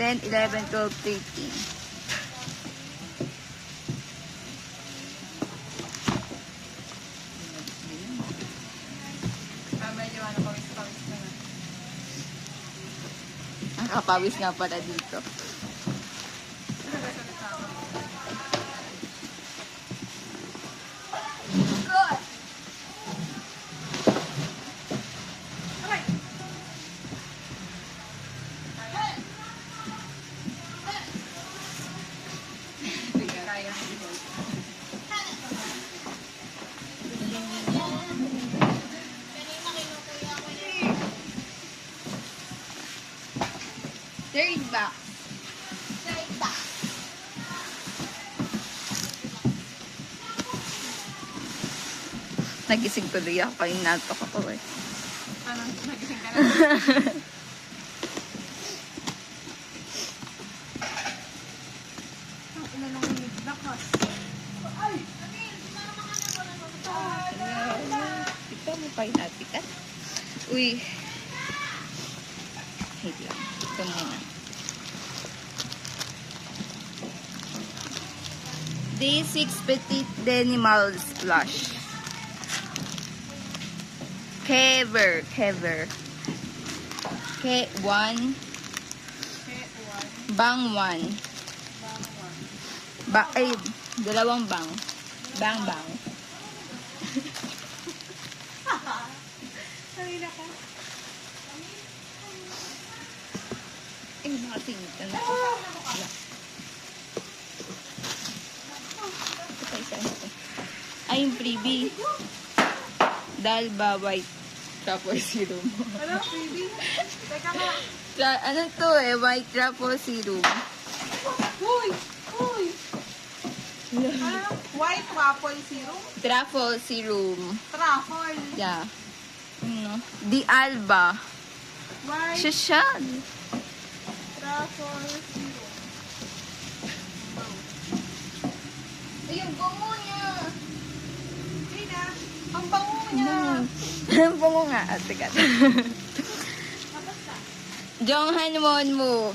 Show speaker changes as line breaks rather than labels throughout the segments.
10, 11, 12, 13.
Medyo ano, pawis-pawis na.
Nakapawis nga pala dito.
Kaya.
3rd box. Nagising tuloy ako yung natok ako eh.
Ano, nagising ka na? Ang ina nung lakas. Ay!
Ito mo pa yung natikat. Uy. Wait lang. Ito muna. Day 6 Petite Denimal Splash. Kever. K1. Bang 1. Ay, dalawang bang. Bang.
Sarila ka.
Ay, nakatingin na. Ay, yung freebie. Dalba white truffle serum.
Ano, baby? Teka nga.
Ano to eh? White truffle serum.
Uy! Uy! Ano? White waffle syrup?
Truffle serum.
Truffle.
Yeah. Ano? Di Alba.
White
Shashad.
truffle syrup.
Ay, yung bango niya.
Hindi na. Ang bango niya.
Ang bango nga. Ate ka. Jonghan Won mo.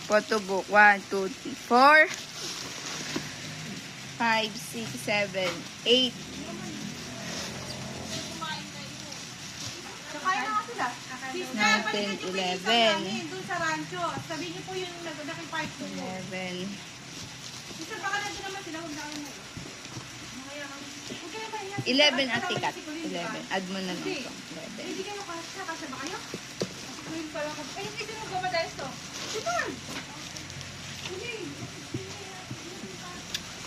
Photobook. 1, 2, 3, 4. 5, 6, 7, 8.
Kakain na nga sila. Sister,
9,
balikan
10,
niyo po yung
11.
isang namin doon sa rancho. Sabihin niyo po yung nag-part po.
11.
Sister, baka nandun naman sila. Huwag na ako na. Huwag kayo mahiya.
11 at tikat. 11. Add mo na lang ito. 11.
Hindi kayo kasya. Kasya ba kayo? Ngayon pala ka. Ay, hindi sino gumadayos to. Sister! Hindi.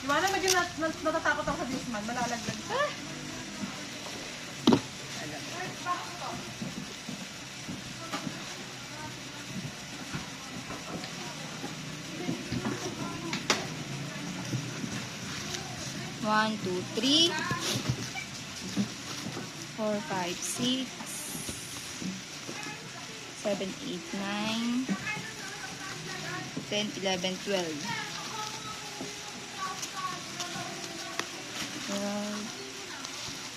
Diba na medyo natatakot ako sa Disman. Malalaglag siya.
One, 2, 3, 4, 5, 6, 7, 8, 9, 10, 11, 12.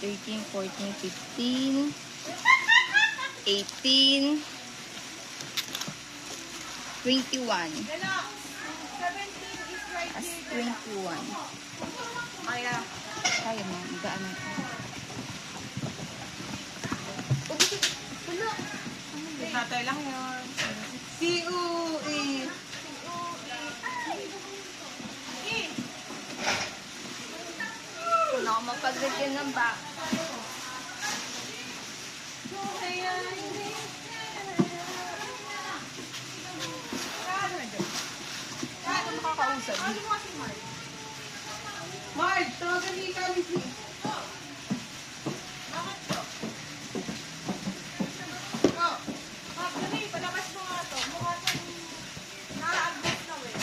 13, 14, 15, 18, 21.
Lala, 17 is right
As
here.
21.
Kaya.
Kaya mo, daan na.
Tatay lang yun. C-U-E.
Wala ako mapaglagyan ng back.
Paano makakausap? Marge, tawagan ni Kalisi. Palabas mo nga to. Mukha itong nakaagos na eh.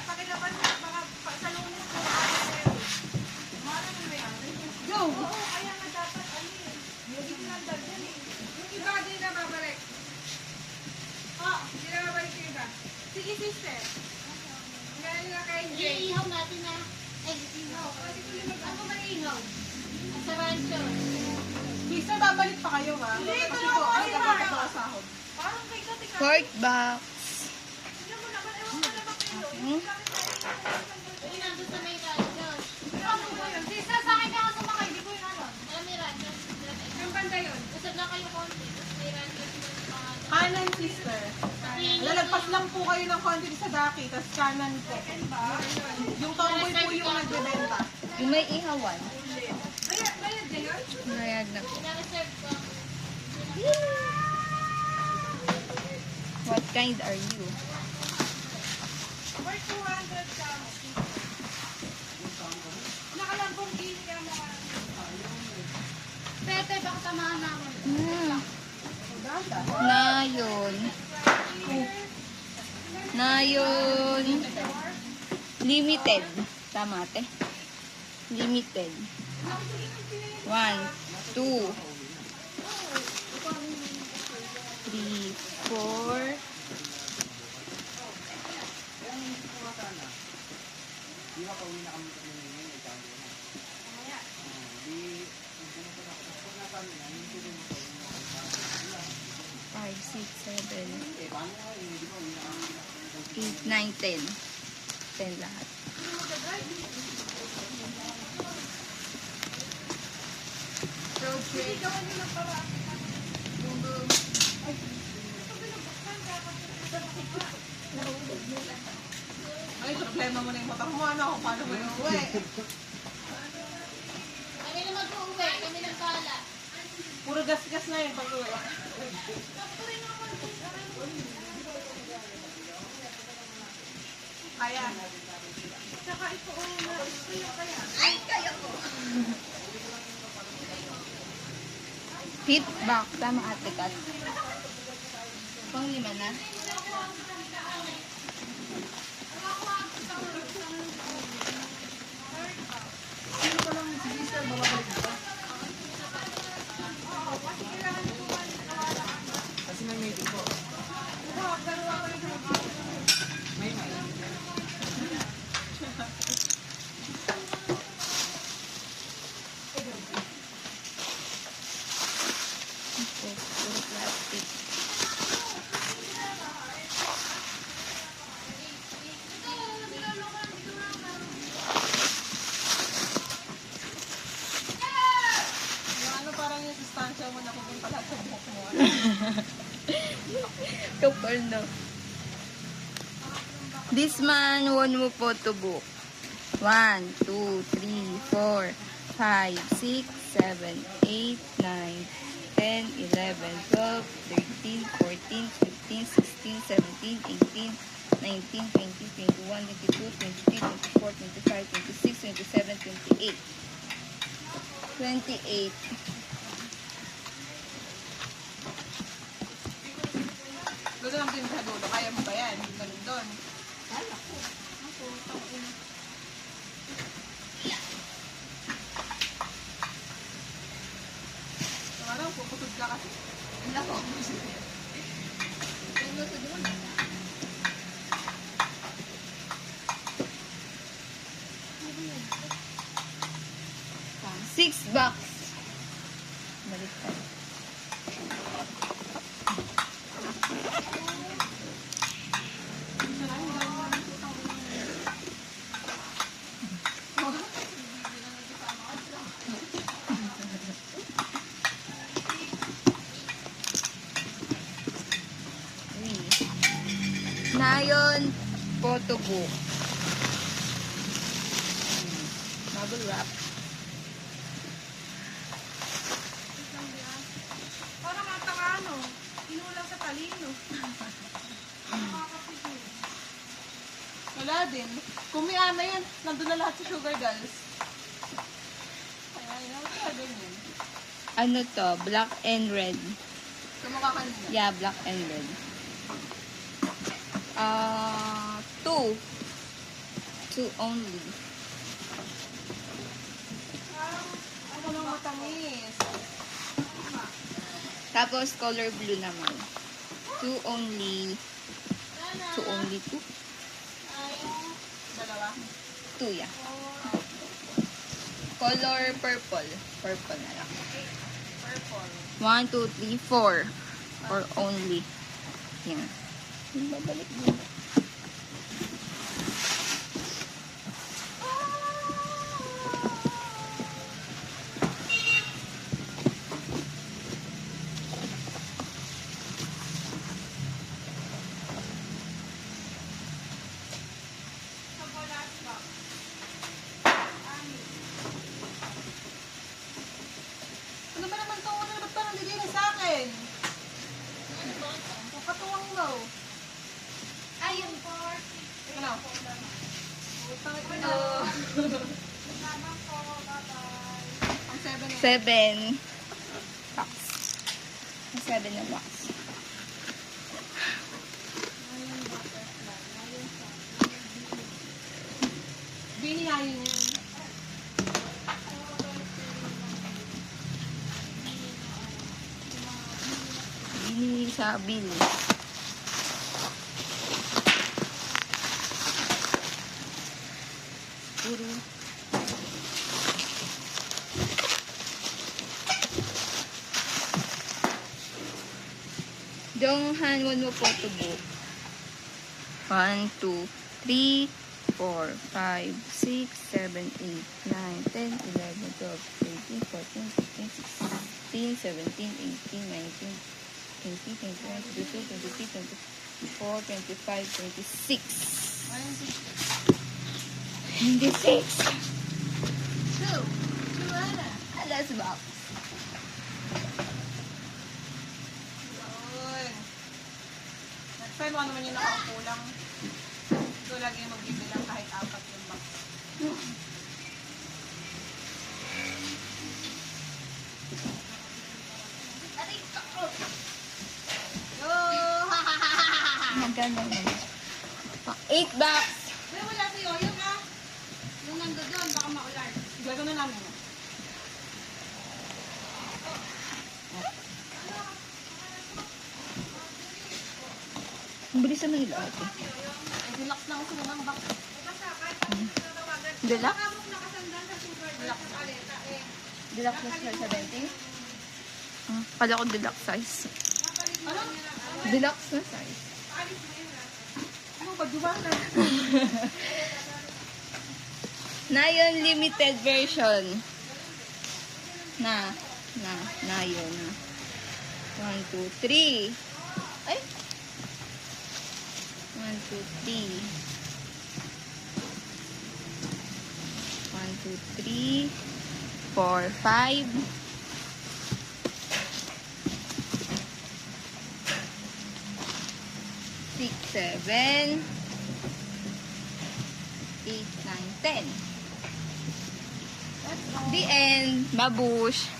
Pakilabas mo, baka sa lunes ko mahal mo yan. Go! Oo, kaya nga dapat ano eh. Hindi ko nandal yan eh. Yung iba din na babalik. Hindi na babalik yung iba. Sige sister. Ngayon nga kay Jay.
Iihaw natin na. Ay, iihaw. Ano ba iihaw? Sa rancho.
Sister, babalik pa kayo ha? Hindi, ito na ako si Mark. Parang kay Katika.
4th box.
Yung
Hmm?
Yung nandun sa may Rangers. Ano ba yun? Sa akin ka nga sumakay, di ko yun ano. Alam may Rangers. Yung banda yun. Usad lang kayo konti. Tapos may Rangers yung mga...
Kanan, sister. Lalagpas lang po kayo ng konti sa daki, tapos kanan po. Yung tomboy po yung nagbebenta.
Yung may ihawan.
Bayad na yun?
Bayad na po.
Na-reserve ko.
What kind are you?
For 200 ka mo. Naka-Lamborghini ka mo.
Pete, baka tamaan na ako.
Nayon. Nayon. Limited. Tama, ate. Limited. 1, 2, 3, 4, 5, 6, 7, 8, 9, 10. 10 lahat.
Ay, problema mo na yung motor mo. Ano, kung paano mo yung uwi.
Kami na mag-uwi. Kami ng pala.
Puro gas-gas na yun pag-uwi. Kaya. Tsaka ito, ito yung kaya.
Feedback. Tama, ate Kat. Pang 5 na.
Kasi may meeting po. May.
Puro plastic.
Yung ano, parang yung sustansya mo na pupunta lahat sa buhok mo.
Kapal na. This man won mo photo book. 1, 2, 3, 4, 5, 6, 7, 8, 9, 10, 11, 12, 13, 14, 15, 16, 17, 18, 19, 20, 21, 22, 23, 24, 25, 26, 27, 28. 28.
Doon lang din sa dulo. Kaya mo ba yan? Hindi ka rin doon. So, ano, puputod ka kasi. Nako.
6 bucks. Baliktad. Nayon photo book. Bubble wrap.
Parang ataka ano, inulang sa talino. Wala din. Kung may ano yun, nandun na lahat sa Sugar Girls. Kaya yun, wala din yun.
Ano to? Black and red.
Kamukha kanina.
Yeah, black and red. 2. 2 only.
Ano nang matamis?
Tapos color blue naman. 2 only. 2 only 2?
Dalawa.
2 yeah. Color purple. Purple na lang.
Purple.
1, 2, 3, 4. Or only. Yan. Babalik din.
Salamat po. Bye-bye. Ang 7
7 box. 7 na box.
Binihayin niya.
Bini sa bill. Puro. Donghan, one mo photo book. 1, 2, 3, 4, 5, 6, 7, 8, 9, 10, 11, 12, 13, 14, 15, 16, 17, 18, 19, 20, 21, 22, 23, 24, 25, 26. 26. Last box.
Yun. Try mo naman yung nakaupo lang. Ito lagi yung magbibilang kahit 4 yung box. Yo!
Maganda naman. 8 box.
Pero wala sa'yo, yun ha? Yung nando doon, baka maulan. Gagawin na namin.
Ang bilis naman nila ate.
Deluxe lang ako ng box.
Deluxe? Deluxe na sila sa 20? Kala ko deluxe size.
Ano?
Deluxe na size.
Ano ba? Diba na?
Na yun, limited version. Na yun. 1, 2, 3. Ay! 1, 2, 3. 1, 2, 3. 4, 5. 6, 7. 8, 9, 10. The end. Babush.